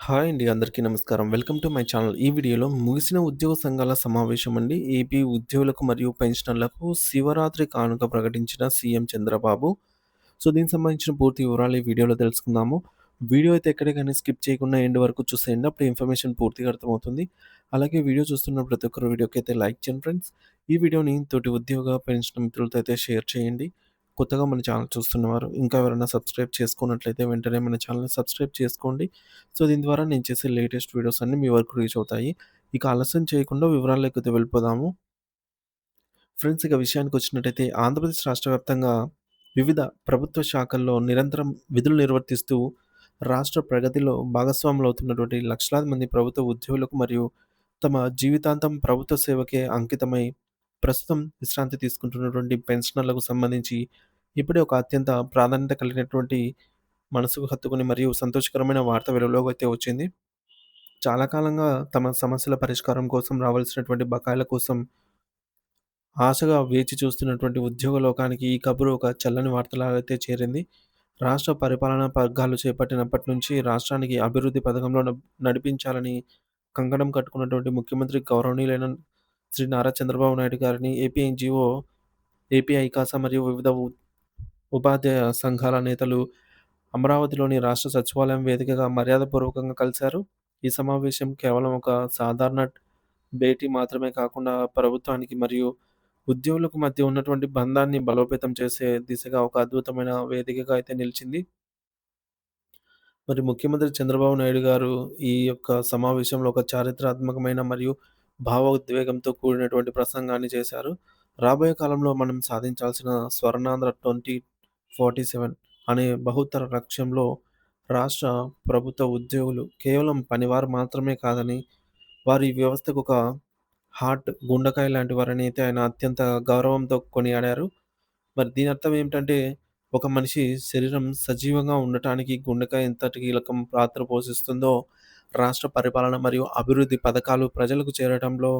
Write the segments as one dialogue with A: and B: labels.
A: Hi అండి. అందరికీ నమస్కారం. Welcome to my channel. ఈ వీడియోలో ముగిసిన ఉద్యోగ సంఘాల సమావేశం అండి. ఏపీ ఉద్యోగులకు మరియు పెన్షనర్లకు శివరాత్రి కానుక ప్రకటించిన సీఎం చంద్రబాబు. సో, దీనికి సంబంధించిన పూర్తి వివరాలు ఈ వీడియోలో తెలుసుకుందాము. వీడియో అయితే ఎక్కడ గాని స్కిప్ చేయకుండా ఎండ్ వరకు చూసేయండి. అప్పుడు ఇన్ఫర్మేషన్ పూర్తిగా అర్థమవుతుంది. అలాగే వీడియో చూస్తున్న ప్రతి ఒక్కరు వీడియోకైతే లైక్ చేయండి ఫ్రెండ్స్. ఈ వీడియోని తోటి ఉద్యోగ, పెన్షన్ మిత్రులతో అయితే షేర్ చేయండి. కొత్తగా మన ఛానల్ చూస్తున్నవారు ఇంకా ఎవరైనా సబ్స్క్రైబ్ చేసుకున్నట్లయితే వెంటనే మన ఛానల్‌ని సబ్స్క్రైబ్ చేసుకోండి. సో, దీని ద్వారా నేను చేసే లేటెస్ట్ వీడియోస్ అన్నీ మీ వరకు రీచ్ అవుతాయి. ఇక ఆలస్యం చేయకుండా వివరాల్లోకైతే వెళ్ళిపోదాము. ఫ్రెండ్స్ ఇక విషయానికొచ్చినట్టయితే ఆంధ్రప్రదేశ్ రాష్ట్ర వ్యాప్తంగా వివిధ ప్రభుత్వ శాఖల్లో నిరంతరం విధులు నిర్వర్తిస్తూ రాష్ట్ర ప్రగతిలో భాగస్వాములవుతున్నటువంటి లక్షలాది మంది ప్రభుత్వ ఉద్యోగులకు మరియు తమ జీవితాంతం ప్రభుత్వ సేవకే అంకితమై ప్రస్తుతం విశ్రాంతి తీసుకుంటున్నటువంటి పెన్షనర్లకు సంబంధించి ఇప్పుడే ఒక అత్యంత ప్రాధాన్యత కలిగినటువంటి మనసుకు హత్తుకుని మరియు సంతోషకరమైన వార్త వెలుగులోకి అయితే వచ్చింది. చాలా కాలంగా తమ సమస్యల పరిష్కారం కోసం రావాల్సినటువంటి బకాయిల కోసం ఆశగా వేచి చూస్తున్నటువంటి ఉద్యోగ లోకానికి ఈ కబురు ఒక చల్లని వార్తలాగా అయితే చేరింది. రాష్ట్ర పరిపాలనా పగ్గాలు చేపట్టినప్పటి నుంచి రాష్ట్రానికి అభివృద్ధి పథకంలో నడిపించాలని కంకణం కట్టుకున్నటువంటి ముఖ్యమంత్రి గౌరవనీయులైన శ్రీ నారా చంద్రబాబు నాయుడు గారిని ఏపీ ఎన్‌జీఓ, ఏపీ ఐకాసా మరియు వివిధ ఉపాధ్యాయ సంఘాల నేతలు అమరావతిలోని రాష్ట్ర సచివాలయం వేదికగా మర్యాదపూర్వకంగా కలిశారు. ఈ సమావేశం కేవలం ఒక సాధారణ భేటీ మాత్రమే కాకుండా ప్రభుత్వానికి మరియు ఉద్యోగులకు మధ్య ఉన్నటువంటి బంధాన్ని బలోపేతం చేసే దిశగా ఒక అద్భుతమైన వేదికగా అయితే నిలిచింది. మరి ముఖ్యమంత్రి చంద్రబాబు నాయుడు గారు ఈ యొక్క సమావేశంలో ఒక చారిత్రాత్మకమైన మరియు భావోద్వేగంతో కూడినటువంటి ప్రసంగాన్ని చేశారు. రాబోయే కాలంలో మనం సాధించాల్సిన స్వర్ణాంధ్ర 2047 అనే బహుతర లక్ష్యంలో రాష్ట్ర ప్రభుత్వ ఉద్యోగులు కేవలం పనివారు మాత్రమే కాదని, వారి వ్యవస్థకు ఒక గుండెకాయ లాంటి వారని అయితే ఆయన అత్యంత గౌరవంతో కొనియాడారు. మరి దీని అర్థం ఏమిటంటే, ఒక మనిషి శరీరం సజీవంగా ఉండటానికి గుండెకాయ ఎంతటి కీలకం పాత్ర పోషిస్తుందో, రాష్ట్ర పరిపాలన మరియు అభివృద్ధి పథకాలు ప్రజలకు చేరటంలో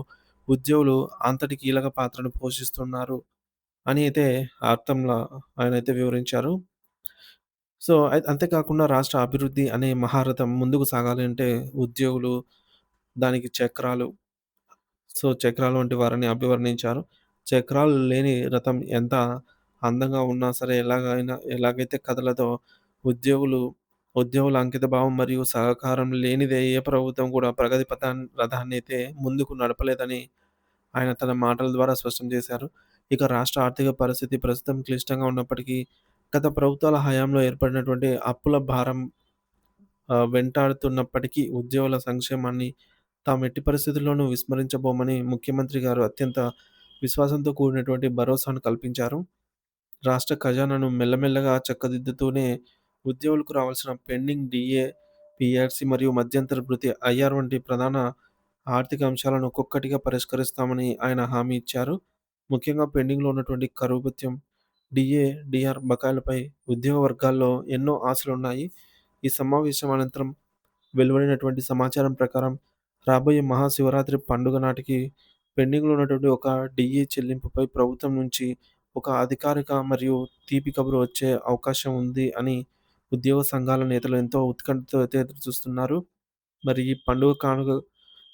A: ఉద్యోగులు అంతటి కీలక పాత్రను పోషిస్తున్నారు అని అయితే అర్థంలా ఆయనైతే వివరించారు. సో, అంతేకాకుండా రాష్ట్ర అభివృద్ధి అనే మహారథం ముందుకు సాగాలి అంటే ఉద్యోగులు, దానికి చక్రాలు చక్రాలు వంటి వారని అభివర్ణించారు. చక్రాలు లేని రథం ఎంత అందంగా ఉన్నా సరే, ఎలాగైతే కదలదో ఉద్యోగులు ఉద్యోగుల అంకితభావం మరియు సహకారం లేనిదే ఏ ప్రభుత్వం కూడా ప్రగతి రథాన్నయితే ముందుకు నడపలేదని ఆయన తన మాటల ద్వారా స్పష్టం చేశారు. ఇక రాష్ట్ర ఆర్థిక పరిస్థితి ప్రస్తుతం క్లిష్టంగా ఉన్నప్పటికీ, గత ప్రభుత్వాల హయాంలో ఏర్పడినటువంటి అప్పుల భారం వెంటాడుతున్నప్పటికీ ఉద్యోగుల సంక్షేమాన్ని తాము ఎట్టి పరిస్థితుల్లోనూ విస్మరించబోమని ముఖ్యమంత్రి గారు అత్యంత విశ్వాసంతో కూడినటువంటి భరోసాను కల్పించారు. రాష్ట్ర ఖజానాను మెల్లమెల్లగా చక్కదిద్దుతూనే ఉద్యోగులకు రావాల్సిన పెండింగ్ డీఏ, పీఆర్సీ మరియు మధ్యంతర భృతి ఐఆర్ వంటి ప్రధాన ఆర్థిక అంశాలను ఒక్కొక్కటిగా పరిష్కరిస్తామని ఆయన హామీ ఇచ్చారు. ముఖ్యంగా పెండింగ్‌లో ఉన్నటువంటి కరువు భత్యం, డీఏ, డీఆర్ బకాయిలపై ఉద్యోగ వర్గాల్లో ఎన్నో ఆశలున్నాయి. ఈ సమావేశం అనంతరం వెలువడినటువంటి సమాచారం ప్రకారం రాబోయే మహాశివరాత్రి పండుగ నాటికి పెండింగ్‌లో ఉన్నటువంటి ఒక డీఏ చెల్లింపుపై ప్రభుత్వం నుంచి ఒక అధికారిక మరియు తీపి కబురు వచ్చే అవకాశం ఉంది అని ఉద్యోగ సంఘాల నేతలు ఎంతో ఉత్కంఠతో అయితే ఎదురుచూస్తున్నారు. మరి ఈ పండుగ కానుక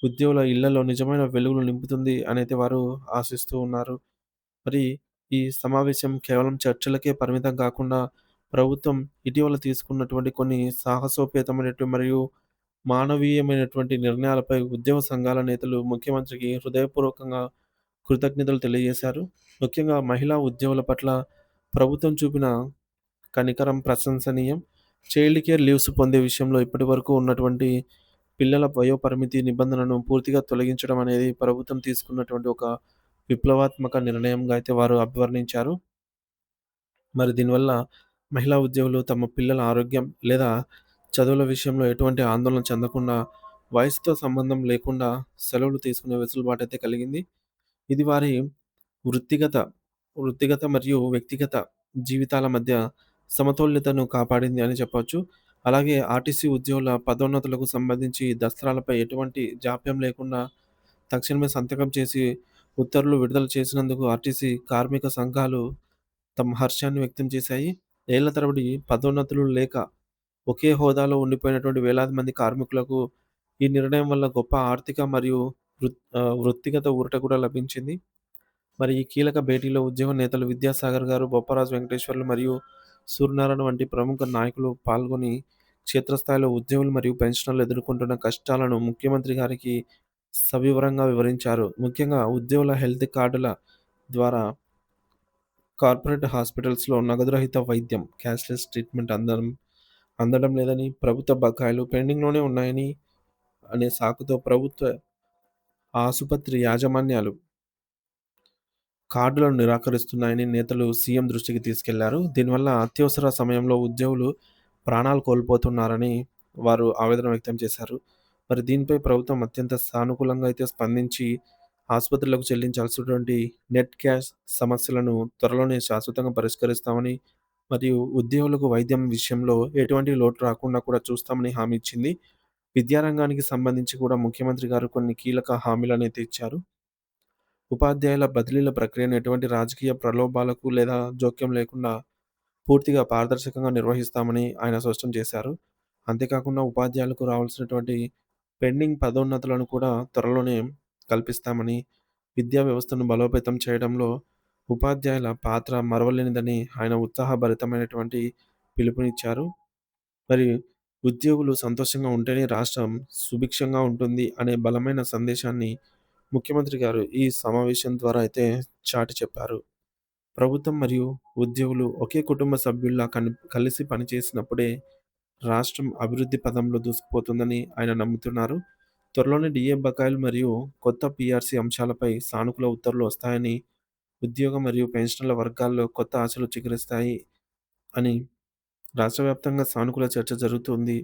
A: ఉద్యోగుల ఇళ్లలో నిజమైన వెలుగులు నింపుతుంది అనైతే వారు ఆశిస్తూ ఉన్నారు. మరి ఈ సమావేశం కేవలం చర్చలకే పరిమితం కాకుండా ప్రభుత్వం ఇటీవల తీసుకున్నటువంటి కొన్ని సాహసోపేతమైనటువంటి మరియు మానవీయమైనటువంటి నిర్ణయాలపై ఉద్యోగ సంఘాల నేతలు ముఖ్యమంత్రికి హృదయపూర్వకంగా కృతజ్ఞతలు తెలియజేశారు. ముఖ్యంగా మహిళా ఉద్యోగుల పట్ల ప్రభుత్వం చూపిన కనికరం ప్రశంసనీయం. చైల్డ్ కేర్ లీవ్స్ పొందే విషయంలో ఇప్పటివరకు ఉన్నటువంటి పిల్లల వయోపరిమితి నిబంధనను పూర్తిగా తొలగించడం అనేది ప్రభుత్వం తీసుకున్నటువంటి ఒక విప్లవాత్మక నిర్ణయంగా అయితే వారు అభివర్ణించారు. మరి దీనివల్ల మహిళా ఉద్యోగులు తమ పిల్లల ఆరోగ్యం లేదా చదువుల విషయంలో ఎటువంటి ఆందోళన చెందకుండా వయసుతో సంబంధం లేకుండా సెలవులు తీసుకునే వెసులుబాటు అయితే కలిగింది. ఇది వారి వృత్తిగత వృత్తిగత మరియు వ్యక్తిగత జీవితాల మధ్య సమతుల్యతను కాపాడింది అని చెప్పొచ్చు. అలాగే ఆర్టీసీ ఉద్యోగుల పదోన్నతులకు సంబంధించి దస్త్రాలపై ఎటువంటి జాప్యం లేకుండా తక్షణమే సంతకం చేసి ఉత్తర్వులు విడుదల చేసినందుకు ఆర్టీసీ కార్మిక సంఘాలు తమ హర్షాన్ని వ్యక్తం చేశాయి. ఏళ్ల తరబడి పదోన్నతులు లేక ఒకే హోదాలో ఉండిపోయినటువంటి వేలాది మంది కార్మికులకు ఈ నిర్ణయం వల్ల గొప్ప ఆర్థిక మరియు వృత్తిగత ఊరట కూడా లభించింది. మరి ఈ కీలక భేటీలో ఉద్యమ నేతలు విద్యాసాగర్ గారు, బొప్పరాజు వెంకటేశ్వర్లు మరియు సూర్యనారాయణ వంటి ప్రముఖ నాయకులు పాల్గొని క్షేత్రస్థాయిలో ఉద్యోగులు మరియు పెన్షనర్లు ఎదుర్కొంటున్న కష్టాలను ముఖ్యమంత్రి గారికి సవివరంగా వివరించారు. ముఖ్యంగా ఉద్యోగుల హెల్త్ కార్డుల ద్వారా కార్పొరేట్ హాస్పిటల్స్‌లో నగదురహిత వైద్యం, క్యాష్‌లెస్ ట్రీట్మెంట్ అందడం లేదని, ప్రభుత్వ బకాయిలు పెండింగ్‌లోనే ఉన్నాయని అనే సాకుతో ప్రభుత్వ ఆసుపత్రి యాజమాన్యాలు కార్డులను నిరాకరిస్తున్నాయని నేతలు సీఎం దృష్టికి తీసుకెళ్లారు. దీనివల్ల అత్యవసర సమయంలో ఉద్యోగులు ప్రాణాలు కోల్పోతున్నారని వారు ఆవేదన వ్యక్తం చేశారు. మరి దీనిపై ప్రభుత్వం అత్యంత సానుకూలంగా అయితే స్పందించి ఆసుపత్రులకు చెల్లించాల్సినటువంటి నెట్ క్యాష్ సమస్యలను త్వరలోనే శాశ్వతంగా పరిష్కరిస్తామని, మరియు ఉద్యోగులకు వైద్యం విషయంలో ఎటువంటి లోటు రాకుండా కూడా చూస్తామని హామీ ఇచ్చింది. విద్యారంగానికి సంబంధించి కూడా ముఖ్యమంత్రి గారు కొన్ని కీలక హామీలనైతే ఇచ్చారు. ఉపాధ్యాయుల బదిలీల ప్రక్రియను ఎటువంటి రాజకీయ ప్రలోభాలకు లేదా జోక్యం లేకుండా పూర్తిగా పారదర్శకంగా నిర్వహిస్తామని ఆయన స్పష్టం చేశారు. అంతేకాకుండా ఉపాధ్యాయులకు రావాల్సినటువంటి పెండింగ్ పదోన్నతులను కూడా త్వరలోనే కల్పిస్తామని, విద్యా వ్యవస్థను బలోపేతం చేయడంలో ఉపాధ్యాయుల పాత్ర మరవలేనిదని ఆయన ఉత్సాహభరితమైనటువంటి పిలుపునిచ్చారు. మరి ఉద్యోగులు సంతోషంగా ఉంటేనే రాష్ట్రం సుభిక్షంగా ఉంటుంది అనే బలమైన సందేశాన్ని ముఖ్యమంత్రి గారు ఈ సమావేశం ద్వారా అయితే చాటి చెప్పారు. ప్రభుత్వం మరియు ఉద్యోగులు ఒకే కుటుంబ సభ్యుల్లా కలిసి పనిచేసినప్పుడే రాష్ట్రం అభివృద్ధి పదంలో దూసుకుపోతుందని ఆయన నమ్ముతున్నారు. త్వరలోనే డిఏ బకాయిలు మరియు కొత్త పీఆర్సీ అంశాలపై సానుకూల ఉత్తర్వులు వస్తాయని, ఉద్యోగ మరియు పెన్షనర్ల వర్గాల్లో కొత్త ఆశలు చిగురిస్తాయి అని రాష్ట్ర వ్యాప్తంగా సానుకూల చర్చ జరుగుతుంది.